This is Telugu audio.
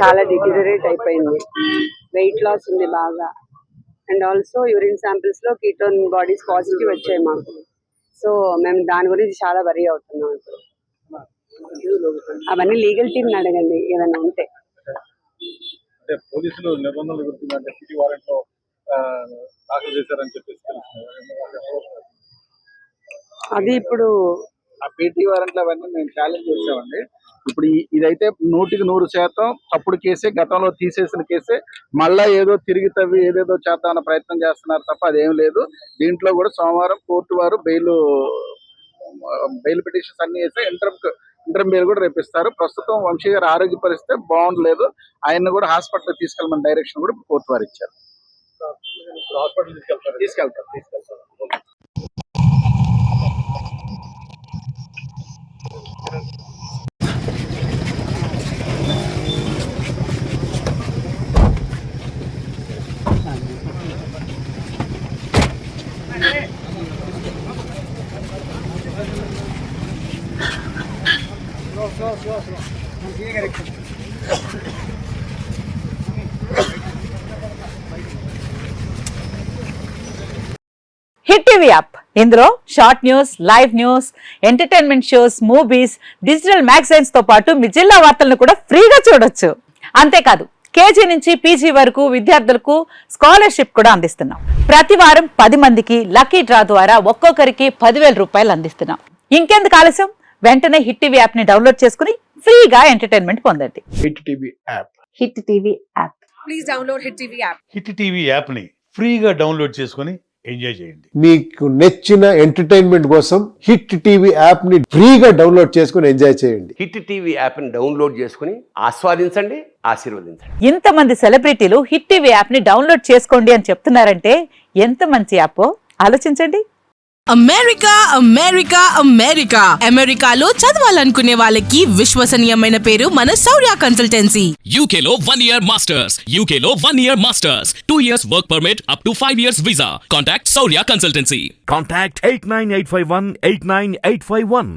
చాలా డిటీరియరేట్ అయిపోయింది. వెయిట్ లాస్ ఉంది బాగా. అండ్ ఆల్సో యూరిన్ శాంపిల్స్ లో కీటోన్ బాడీస్ పాజిటివ్ వచ్చాయి మాకు. సో మేము దాని గురించి చాలా వరీ అవుతున్నాం ఇప్పుడు. అవన్నీ లీగల్ టీమ్ అడగండి ఏమైనా ఉంటే. పోలీసులు నిబంధనలు గుర్తుందంటే సిటీ వారెంట్ లో దాఖలు చేశారని చెప్పేసి అది ఇప్పుడు ఆ పీటీ వారెంట్లు అవన్నీ మేము ఛాలెంజ్ చేసామండి. ఇప్పుడు ఇదైతే 100% తప్పుడు కేసే, గతంలో తీసేసిన కేసే. మళ్ళా ఏదో తిరిగి తవ్వి ఏదేదో చేద్దామన్న ప్రయత్నం చేస్తున్నారు తప్ప అదేం లేదు. దీంట్లో కూడా సోమవారం కోర్టు వారు బెయిల్ పిటిషన్స్ అన్ని వేస్తే ఇంటర్మ్ బెయిల్ కూడా రేపిస్తారు. ప్రస్తుతం వంశీ గారి ఆరోగ్య పరిస్థితి బాగుండలేదు. ఆయన్ని కూడా హాస్పిటల్ తీసుకెళ్ళమని డైరెక్షన్ కూడా కోర్టు వారు ఇచ్చారు. తీసుకెళ్తారు. హిట్ టీవీ యాప్ ఇందులో short news, live news, entertainment shows, movies, digital magazines తో పాటు మీ జిల్లా వార్తలను కూడా ఫ్రీగా చూడొచ్చు. అంతేకాదు కేజీ నుంచి పీజీ వరకు విద్యార్థులకు స్కాలర్షిప్ కూడా అందిస్తున్నాం. ప్రతి వారం 10 మందికి లక్కీ డ్రా ద్వారా ఒక్కొక్కరికి 10,000 రూపాయలు అందిస్తున్నాం. ఇంకెందుకు ఆలస్యం, వెంటనే హిట్ టీవీ యాప్ ని డౌన్లోడ్ చేసుకుని ఫ్రీగా ఎంటర్టైన్మెంట్ పొందండి. Hit TV app. Hit TV app. Please download hit TV app. Hit TV app ని ఫ్రీగా డౌన్లోడ్ చేసుకుని ఎంజాయ్ చేయండి. మీకు నచ్చిన ఎంటర్టైన్మెంట్ కోసం హిట్ టీవీ యాప్ ని ఫ్రీగా డౌన్లోడ్ చేసుకుని ఎంజాయ్ చేయండి. హిట్ టీవీ యాప్ ని డౌన్లోడ్ చేసుకుని ఆస్వాదించండి, ఆశీర్వదించండి. ఇంతమంది సెలబ్రిటీలు హిట్ టీవీ యాప్ ని డౌన్లోడ్ చేసుకోండి అని చెప్తున్నారంటే ఎంత మంచి యాప్ ఆలోచించండి. అమెరికా అమెరికా అమెరికా అమెరికాలో చదవాలనుకునే వాళ్ళకి విశ్వసనీయమైన పేరు మన శౌర్య కన్సల్టెన్సీ. UK లో 1 year masters, UK లో 1 year masters, 2 years work permit up to 5 years visa. Contact Saurya Consultancy. Contact 89851 89851.